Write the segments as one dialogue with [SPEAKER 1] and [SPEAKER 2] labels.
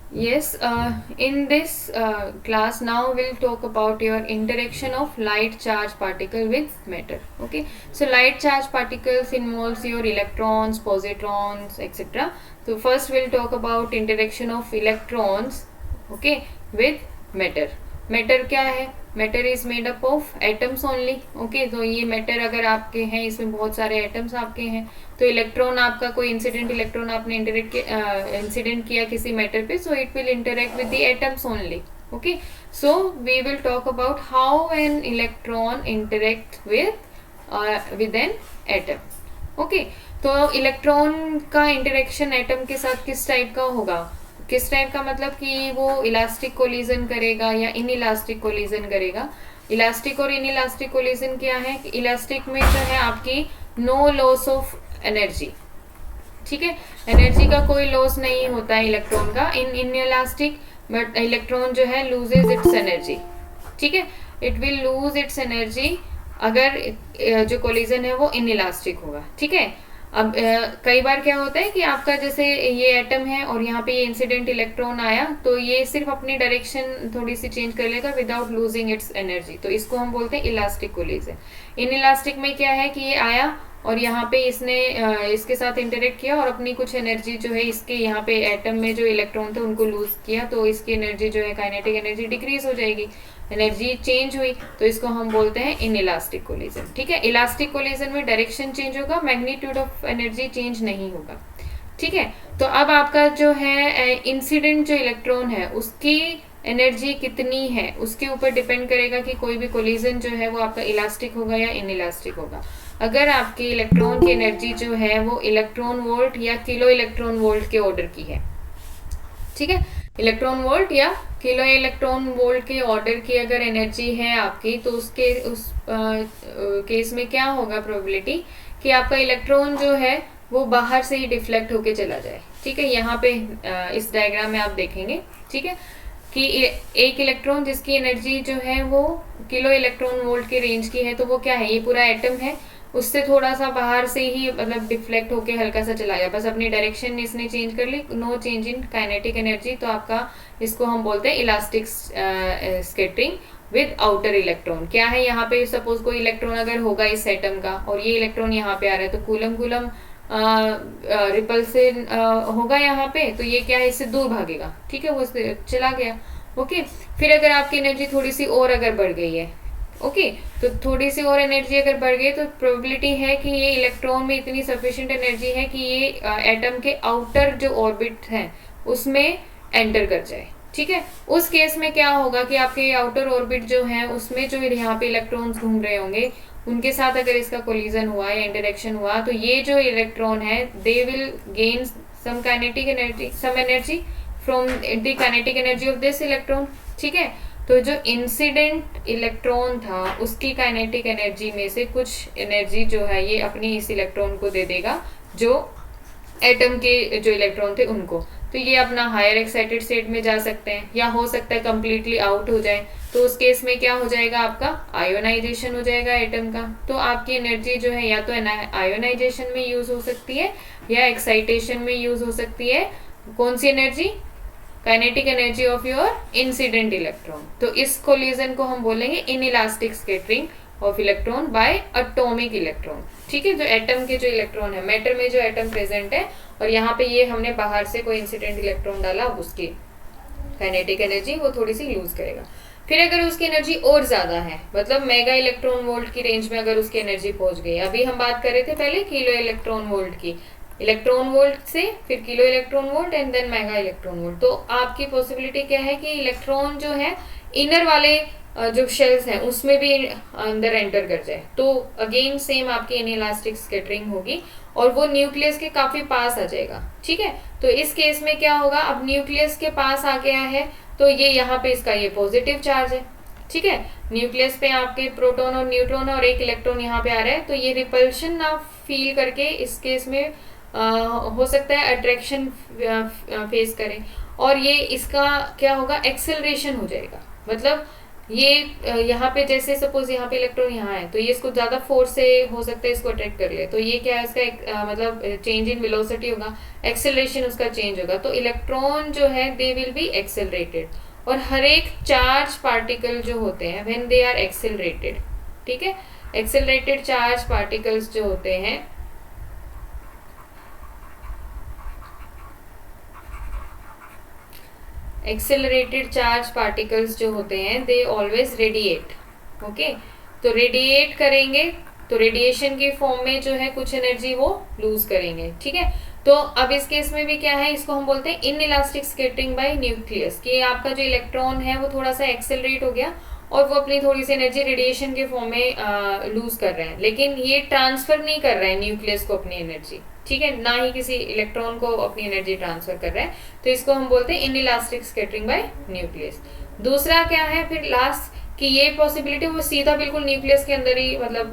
[SPEAKER 1] Yes, in this class now we'll talk about your interaction of light charge particle with matter. Okay, so light charge particles involves your electrons, positrons, etc. So first we'll talk about interaction of electrons, okay, with matter. Matter क्या है? Matter is made up of atoms only. Okay, तो ये matter अगर आपके हैं, इसमें बहुत सारे एटम्स आपके हैं, तो इलेक्ट्रॉन आपका कोई इंसिडेंट इलेक्ट्रॉन आपने इंसिडेंट किया किसी मैटर पे, so it will interact with the atoms only. Okay, so we will talk about how an electron interact with an atom. Okay, तो इलेक्ट्रॉन का इंटरेक्शन एटम के साथ किस टाइप का होगा? किस टाइप का मतलब कि वो इलास्टिक कोलिजन करेगा या इन इलास्टिक कोलिजन करेगा. इलास्टिक और इन इलास्टिक कोलिजन क्या है? इलास्टिक में जो है आपकी नो लॉस ऑफ एनर्जी. ठीक है, एनर्जी का कोई लॉस नहीं होता है इलेक्ट्रॉन का इन इलास्टिक, बट इलेक्ट्रॉन जो है लूजेज इट्स एनर्जी. ठीक है, it will lose its energy अगर जो कोलिजन है वो इन इलास्टिक होगा. ठीक है, अब कई बार क्या होता है कि आपका जैसे ये एटम है और यहाँ पे ये इंसिडेंट इलेक्ट्रॉन आया, तो ये सिर्फ अपनी डायरेक्शन थोड़ी सी चेंज कर लेगा विदाउट लूजिंग इट्स एनर्जी, तो इसको हम बोलते हैं इलास्टिक कोलिजन. इन इलास्टिक में क्या है कि ये आया और यहाँ पे इसने इसके साथ इंटरेक्ट किया और अपनी कुछ एनर्जी जो है इसके यहाँ पे एटम में जो इलेक्ट्रॉन थे उनको लूज किया, तो इसकी एनर्जी जो है काइनेटिक एनर्जी डिक्रीज हो जाएगी, एनर्जी चेंज हुई, तो इसको हम बोलते हैं इन इलास्टिक कोलिजन. ठीक है, इलास्टिक कोलिजन में डायरेक्शन चेंज होगा, मैग्नीट्यूड ऑफ एनर्जी चेंज नहीं होगा. ठीक है, तो अब आपका जो है इंसिडेंट जो इलेक्ट्रॉन है उसकी एनर्जी कितनी है उसके ऊपर डिपेंड करेगा कि कोई भी कोलिजन जो है वो आपका इलास्टिक होगा या इन इलास्टिक होगा. अगर आपके इलेक्ट्रॉन की एनर्जी जो है वो इलेक्ट्रॉन वोल्ट या किलो इलेक्ट्रॉन वोल्ट के ऑर्डर की है, ठीक है, इलेक्ट्रॉन वोल्ट या किलो इलेक्ट्रॉन वोल्ट के ऑर्डर की अगर एनर्जी है आपकी, तो उस केस में क्या होगा प्रोबेबिलिटी कि आपका इलेक्ट्रॉन जो है वो बाहर से ही डिफ्लेक्ट होके चला जाए. ठीक है, यहाँ पे इस डायग्राम में आप देखेंगे. ठीक है, कि एक इलेक्ट्रॉन जिसकी एनर्जी जो है वो किलो इलेक्ट्रॉन वोल्ट की रेंज की है, तो वो क्या है, ये पूरा एटम है, उससे थोड़ा सा बाहर से ही मतलब डिफ्लेक्ट होके हल्का सा चला गया, बस अपनी डायरेक्शन इसने चेंज कर ली, no change in kinetic energy, तो आपका इसको हम बोलते हैं elastic scattering with outer electron. क्या है यहाँ पे, सपोज कोई इलेक्ट्रॉन अगर होगा इस एटम का और ये इलेक्ट्रॉन यहाँ पे आ रहा है, तो कूलम कूलम रिपल से होगा यहाँ पे, तो ये क्या है, इससे दूर भागेगा. ठीक है, वो चला गया. ओके, फिर अगर आपकी एनर्जी थोड़ी सी और अगर बढ़ गई है, ओके, तो थोड़ी सी और एनर्जी अगर बढ़ गई तो प्रोबेबिलिटी है कि ये इलेक्ट्रॉन में इतनी सफिशिएंट एनर्जी है कि ये एटम के आउटर जो ऑर्बिट है उसमें एंटर कर जाए. ठीक है, उस केस में क्या होगा कि आपके आउटर ऑर्बिट जो है उसमें जो यहाँ पे इलेक्ट्रॉन्स घूम रहे होंगे उनके साथ अगर इसका कोलिजन हुआ या इंटरेक्शन हुआ, तो ये जो इलेक्ट्रॉन है they will gain some kinetic energy, some energy from the kinetic energy of this electron. ठीक है, तो जो इंसिडेंट इलेक्ट्रॉन था उसकी काइनेटिक एनर्जी में से कुछ एनर्जी जो है ये अपनी इस इलेक्ट्रॉन को दे देगा जो एटम के जो इलेक्ट्रॉन थे उनको, तो ये अपना हायर एक्साइटेड स्टेट में जा सकते हैं या हो सकता है कंप्लीटली आउट हो जाए, तो उस केस में क्या हो जाएगा, आपका आयोनाइजेशन हो जाएगा एटम का. तो आपकी एनर्जी जो है या तो आयोनाइजेशन में यूज हो सकती है या एक्साइटेशन में यूज हो सकती है. कौन सी energy, kinetic energy of your incident electron. तो इस कोलिजन को हम बोलेंगे inelastic scattering of electron by atomic electron. ठीक है, जो एटम के जो इलेक्ट्रॉन है, मैटर में जो एटम प्रेजेंट है और यहाँ पे ये हमने बाहर से कोई इंसिडेंट इलेक्ट्रॉन डाला, उसकी काइनेटिक एनर्जी वो थोड़ी सी लूज करेगा. फिर अगर उसकी एनर्जी और ज्यादा है, मतलब मेगा इलेक्ट्रॉन वोल्ट की रेंज में अगर उसकी एनर्जी पहुंच गई, अभी हम बात कर रहे थे पहले किलो इलेक्ट्रॉन वोल्ट की, इलेक्ट्रॉन वोल्ट से फिर kilo electron volt and then mega electron volt, तो आपकी पॉसिबिलिटी क्या है कि इलेक्ट्रॉन जो है इनर वाले जो शेल्स हैं उसमें भी अंदर एंटर कर जाए, तो अगेन सेम आपकी इनइलास्टिक स्कैटरिंग होगी और वो न्यूक्लियस के काफी पास आ जाएगा. ठीक है, तो इस केस में क्या होगा, अब न्यूक्लियस के पास आ गया है तो ये यहाँ पे इसका ये पॉजिटिव चार्ज है. ठीक है, न्यूक्लियस पे आपके प्रोटॉन और न्यूट्रॉन और एक इलेक्ट्रॉन यहाँ पे आ रहा है, तो ये रिपल्शन ना फील करके इस केस में हो सकता है अट्रैक्शन फेस करे और ये इसका क्या होगा, एक्सेलरेशन हो जाएगा. मतलब ये यहाँ पे जैसे सपोज यहाँ पे इलेक्ट्रॉन यहाँ है, तो ये इसको ज्यादा फोर्स से हो सकता है इसको अट्रैक्ट कर ले, तो ये क्या है इसका एक मतलब चेंज इन वेलोसिटी होगा, एक्सेलरेशन उसका चेंज होगा, तो इलेक्ट्रॉन जो है दे विल बी एक्सेलरेटेड। और हर एक चार्ज पार्टिकल जो होते हैं व्हेन दे आर एक्सेलरेटेड, ठीक है, एक्सेलरेटेड चार्ज पार्टिकल्स जो होते हैं एक्सेलरेटेड चार्ज पार्टिकल्स जो होते हैं दे ऑलवेज रेडिएट। ओके, तो रेडिएट करेंगे तो रेडिएशन के फॉर्म में जो है कुछ एनर्जी वो लूज करेंगे, ठीक है। तो अब इस केस में भी क्या है, इसको हम बोलते हैं in elastic scattering bye nucleus, कि आपका जो इलेक्ट्रॉन है वो थोड़ा सा एक्सेलरेट हो गया और वो अपनी थोड़ी सी एनर्जी रेडिएशन के फॉर्म में लूज कर रहे हैं, लेकिन ये ट्रांसफर नहीं कर रहे हैं न्यूक्लियस को अपनी एनर्जी, ठीक है, ना ही किसी इलेक्ट्रॉन को अपनी एनर्जी ट्रांसफर कर रहा है, तो इसको हम बोलते हैं इनइलास्टिक स्कैटरिंग बाय न्यूक्लियस। दूसरा क्या है फिर लास्ट, कि ये पॉसिबिलिटी वो सीधा बिल्कुल न्यूक्लियस के अंदर ही मतलब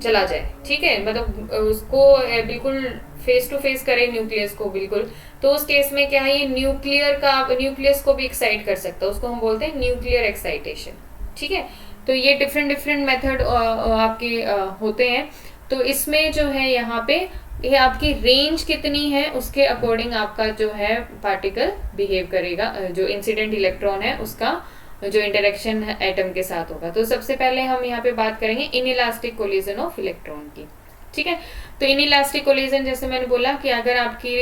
[SPEAKER 1] चला जाए, ठीक है, मतलब उसको बिल्कुल फेस टू फेस करे न्यूक्लियस को बिल्कुल, तो उस केस में क्या है ये न्यूक्लियस को भी एक्साइट कर सकता है, उसको हम बोलते हैं न्यूक्लियर एक्साइटेशन, ठीक है। तो ये डिफरेंट डिफरेंट मेथड आपके होते हैं। तो इसमें जो है यहाँ पे ये आपकी रेंज कितनी है उसके अकॉर्डिंग आपका जो है पार्टिकल बिहेव करेगा, जो इंसिडेंट इलेक्ट्रॉन है उसका जो इंटरेक्शन एटम के साथ होगा। तो सबसे पहले हम यहाँ पे बात करेंगे इनइलास्टिक कोलिजन ऑफ इलेक्ट्रॉन की, ठीक है। तो इनइलास्टिक कोलिजन जैसे मैंने बोला कि अगर आपकी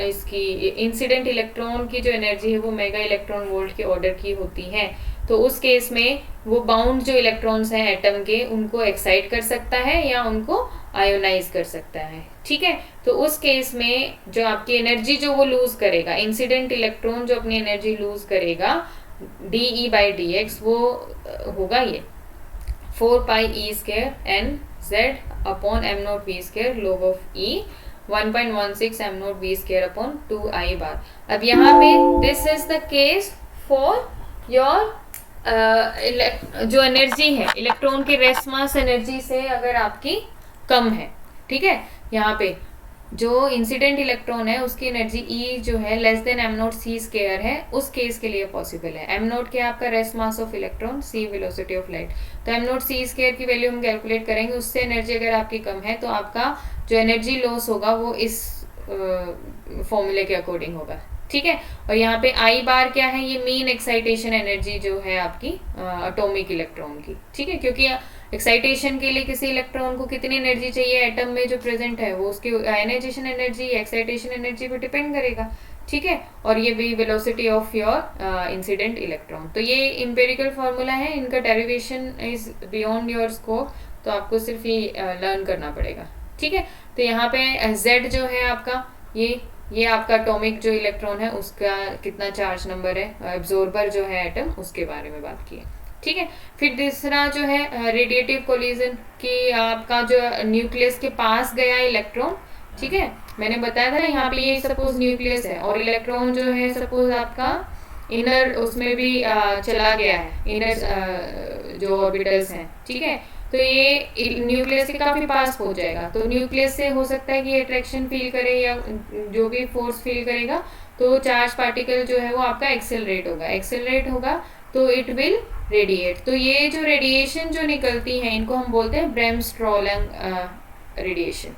[SPEAKER 1] इसकी इंसिडेंट इलेक्ट्रॉन की जो एनर्जी है वो मेगा इलेक्ट्रॉन वोल्ट के ऑर्डर की होती है, तो उस केस में वो बाउंड जो इलेक्ट्रॉन्स हैं एटम के उनको एक्साइट कर सकता है या उनको आयोनाइज कर सकता है, ठीक है। तो उस केस में जो आपकी एनर्जी जो वो लूज करेगा, इंसिडेंट इलेक्ट्रॉन जो अपनी एनर्जी लूज करेगा dE by dx, वो होगा ये 4 pi e square n z upon m not v square log of e 1.16 m not v square upon 2 i बार। अब यहाँ पे this is the case for your जो एनर्जी है electron की रेस्ट मास एनर्जी से अगर आपकी कम है, ठीक है, यहाँ पे जो इंसिडेंट इलेक्ट्रॉन है उसकी एनर्जी E जो है less than m naught c square है, उस केस के लिए पॉसिबल है। एम नॉट क्या आपका rest mass of electron, c velocity of light, तो एम नॉट सी स्क्वायर की वैल्यू हम कैलकुलेट करेंगे, उससे एनर्जी अगर आपकी कम है तो आपका जो एनर्जी लॉस होगा वो इस फॉर्मूले के अकॉर्डिंग होगा, ठीक है। और यहाँ पे आई बार क्या है, ये मीन एक्साइटेशन एनर्जी जो है आपकी एटॉमिक इलेक्ट्रॉन की, ठीक है, क्योंकि एक्साइटेशन के लिए किसी इलेक्ट्रॉन को कितनी एनर्जी चाहिए एटम में जो प्रेजेंट है वो उसकी आयनाइजेशन एनर्जी एक्साइटेशन एनर्जी पे डिपेंड करेगा, ठीक है। और ये भी velocity of your incident electron. तो ये इंपेरिकल फार्मूला है, इनका derivation is beyond your scope, तो आपको सिर्फ ये लर्न करना पड़ेगा, ठीक है। तो यहाँ पे Z जो है आपका ये आपका एटॉमिक जो इलेक्ट्रॉन है उसका कितना चार्ज नंबर है, एब्जॉर्बर जो है एटम उसके बारे में बात की है, ठीक है। फिर दूसरा जो है रेडिएटिव कोलिजन, कि आपका जो न्यूक्लियस के पास गया इलेक्ट्रॉन, ठीक है, मैंने बताया था यहाँ पे ये सपोज न्यूक्लियस है और इलेक्ट्रॉन जो है सपोज आपका इनर उसमें भी चला गया है, इनर जो ऑर्बिटल्स हैं, ठीक है, तो ये न्यूक्लियस के काफी पास पहुंच जाएगा, तो न्यूक्लियस से हो सकता है कि अट्रैक्शन फील करे या जो भी फोर्स फील करेगा, तो चार्ज पार्टिकल जो है वो आपका एक्सेलरेट होगा तो इट विल रेडिएट। तो ये जो रेडिएशन जो निकलती है इनको हम बोलते हैं ब्रेमस्ट्रॉलिंग रेडिएशन,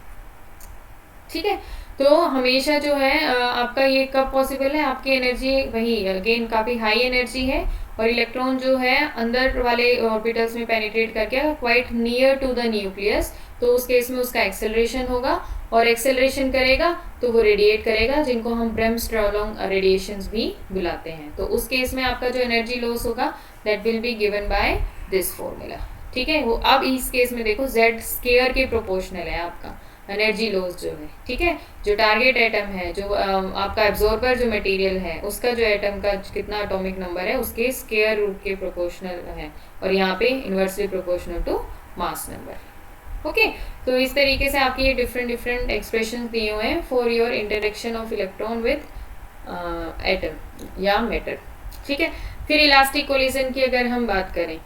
[SPEAKER 1] ठीक है। तो हमेशा जो है आपका ये कब पॉसिबल है, आपकी एनर्जी वही अगेन काफी हाई एनर्जी है और इलेक्ट्रॉन जो है अंदर वाले ऑर्बिटल्स में पेनिट्रेट करके quite near to the nucleus, तो उस केस में उसका एक्सेलरेशन होगा और एक्सेलरेशन करेगा तो वो रेडिएट करेगा, जिनको हम ब्रेमस्ट्रॉलिंग रेडिएशंस भी बुलाते हैं। तो उस केस में आपका जो एनर्जी लॉस होगा that will be given by this formula, ठीक है। वो अब इस केस में देखो Z स्क्वायर के प्रोपोर्शनल है आपका एनर्जी लॉस जो है, ठीक है, जो टारगेट एटम है, जो आपका एब्जॉर्बर जो मटेरियल है उसका जो एटम का कितना एटॉमिक नंबर है उसके स्क्वायर रूट के प्रोपोर्शनल है, और यहाँ पे inversely proportional to mass number, okay. तो इस तरीके से आपके ये डिफरेंट एक्सप्रेशन दिए हुए हैं for your interaction of electron with atom या मैटर, ठीक है। फिर इलास्टिक कोलिजन की अगर हम बात करें,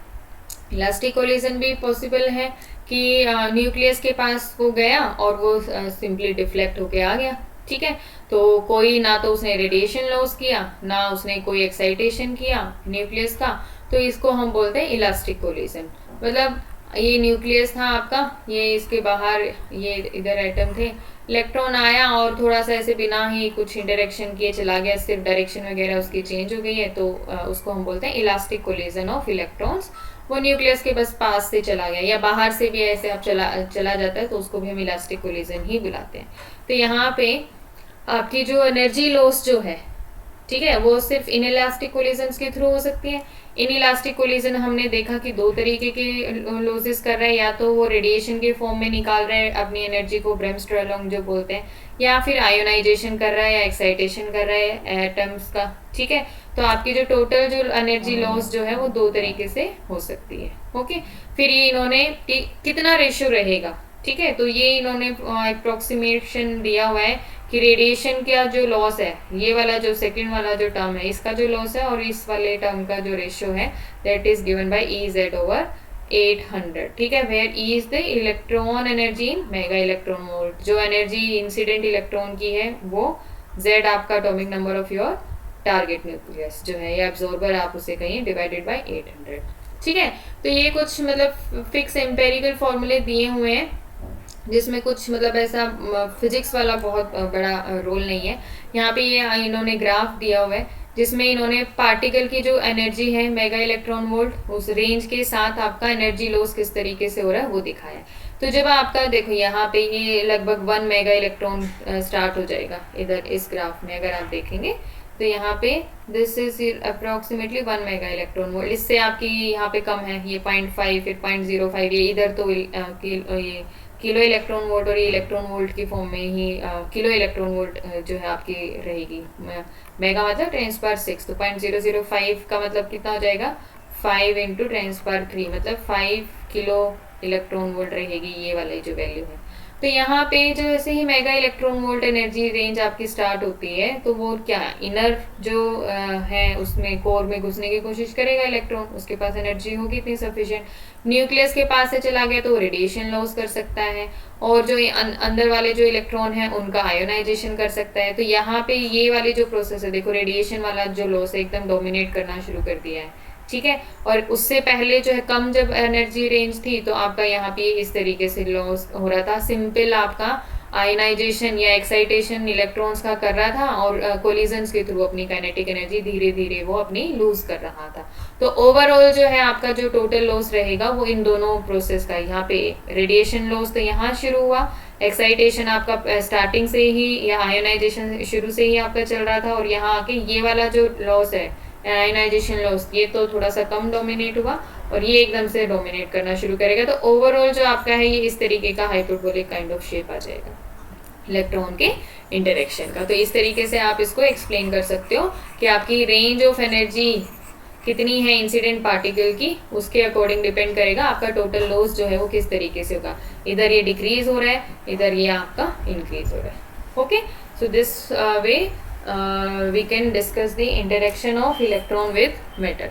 [SPEAKER 1] इलास्टिक कोलिजन भी पॉसिबल है कि न्यूक्लियस के पास वो गया और वो सिंपली डिफ्लेक्ट होके आ गया, ठीक है। तो कोई ना तो उसने रेडिएशन लॉस किया, ना उसने कोई एक्साइटेशन किया न्यूक्लियस का, तो इसको हम बोलते हैं इलास्टिक कोलिजन। मतलब ये न्यूक्लियस था आपका, ये इसके बाहर ये इधर एटम थे, इलेक्ट्रॉन आया और थोड़ा सा ऐसे बिना ही कुछ इंटरेक्शन किए चला गया, सिर्फ डायरेक्शन वगैरह उसकी चेंज हो गई है, तो उसको हम बोलते हैं इलास्टिक कोलिजन ऑफ इलेक्ट्रॉन्स। वो न्यूक्लियस के बस पास से चला गया, या बाहर से भी ऐसे आप चला जाता है, तो उसको भी हम इलास्टिक कोलिजन ही बुलाते हैं। तो यहाँ पे आपकी जो एनर्जी लॉस जो है, ठीक है, वो सिर्फ इन इलास्टिक कोलिजन के थ्रू हो सकती है। इन इलास्टिक कोलिजन हमने देखा कि दो तरीके के लॉसेस कर रहे हैं, या तो वो रेडिएशन के फॉर्म में निकाल रहे हैं अपनी एनर्जी को, ब्रेमस्ट्रोलोंग जो बोलते हैं, या फिर आयोनाइजेशन कर रहा है या एक्साइटेशन कर रहा है एटम्स का, ठीक है। तो आपकी जो टोटल जो एनर्जी लॉस जो है वो दो तरीके से हो सकती है। ओके, फिर ये इन्होंने कितना रेशियो रहेगा, ठीक है, तो ये इन्होंने अप्रोक्सीमेशन दिया हुआ है कि रेडिएशन का जो लॉस है, ये वाला जो सेकंड वाला जो टर्म है इसका जो लॉस है, और इस वाले टर्म का जो रेशियो है, that is given by EZ over 800, ठीक है, where E is the electron energy in mega electron volt. जो एनर्जी इंसिडेंट इलेक्ट्रॉन की है वो Z आपका atomic number of your target nucleus जो है, या एब्जॉर्बर आप उसे कहिए, डिवाइडेड बाय 800, ठीक है। तो ये कुछ मतलब फिक्स एम्पेरिकल फॉर्मूले दिए हुए हैं, जिसमें कुछ मतलब ऐसा फिजिक्स वाला बहुत बड़ा रोल नहीं है। यहाँ पे ये इन्होंने ग्राफ दिया हुआ है, जिसमें इन्होंने पार्टिकल की जो एनर्जी है मेगा इलेक्ट्रॉन वोल्ट, उस रेंज के साथ आपका एनर्जी लॉस किस तरीके से हो रहा है वो दिखाया है। तो जब आपका देखो यहाँ पे ये लगभग 1 मेगा इलेक्ट्रॉन स्टार्ट हो जाएगा इधर इस ग्राफ में, अगर आप देखेंगे तो यहाँ पे this is approximately 1 mega electron volt. इससे आपकी यहाँ पे कम है, ये 0.5 फिर 0.05, ये इधर तो ये किलो इलेक्ट्रॉन वोल्ट, और ये इलेक्ट्रॉन वोल्ट की फॉर्म में ही किलो इलेक्ट्रॉन वोल्ट जो है आपकी रहेगी। मेगा मतलब 10⁻⁶, तो 0.005 का मतलब कितना हो जाएगा, 5 इंटू 10⁻³ मतलब 5 किलो इलेक्ट्रॉन वोल्ट रहेगी ये वाली जो वैल्यू है। तो यहाँ पे जो जैसे ही mega electron volt energy range आपकी स्टार्ट होती है, तो वो क्या इनर जो है उसमें कोर में घुसने की कोशिश करेगा इलेक्ट्रॉन, उसके पास एनर्जी होगी इतनी सफिशिएंट। न्यूक्लियस के पास से चला गया तो रेडिएशन लॉस कर सकता है, और जो अंदर वाले जो इलेक्ट्रॉन है उनका आयोनाइजेशन कर सकता है। तो यहाँ पे ये वाली जो प्रोसेस है, देखो रेडिएशन वाला जो लॉस है एकदम डोमिनेट करना शुरू कर दिया है, ठीक है। और उससे पहले जो है कम जब एनर्जी रेंज थी, तो आपका यहाँ पे इस तरीके से लॉस हो रहा था, सिंपल आपका आयनाइजेशन या एक्साइटेशन इलेक्ट्रॉन्स का कर रहा था, और कोलिजन्स के थ्रू अपनी काइनेटिक एनर्जी धीरे धीरे वो अपनी लूज कर रहा था। तो ओवरऑल जो है आपका जो टोटल लॉस रहेगा वो इन दोनों प्रोसेस का, यहाँ पे रेडिएशन लॉस तो यहाँ शुरू हुआ, एक्साइटेशन आपका स्टार्टिंग से ही या आयोनाइजेशन शुरू से ही आपका चल रहा था, और यहाँ आके ये वाला जो लॉस है आयनाइजेशन लॉस, ये तो थोड़ा सा कम डोमिनेट हुआ, और ये एकदम से डोमिनेट करना शुरू करेगा। तो ओवरऑल जो आपका है ये इस तरीके का हाइपरबोलिक काइंड ऑफ शेप आ जाएगा इलेक्ट्रॉन के इंटरेक्शन का। तो इस तरीके से आप इसको एक्सप्लेन कर सकते हो कि आपकी रेंज ऑफ एनर्जी कितनी है इंसिडेंट पार्टिकल की, उसके अकॉर्डिंग डिपेंड करेगा आपका टोटल लॉस जो है वो किस तरीके से होगा। इधर ये डिक्रीज हो रहा है, इधर ये आपका इंक्रीज हो रहा है। Okay, so this way we can discuss the interaction of electron with matter.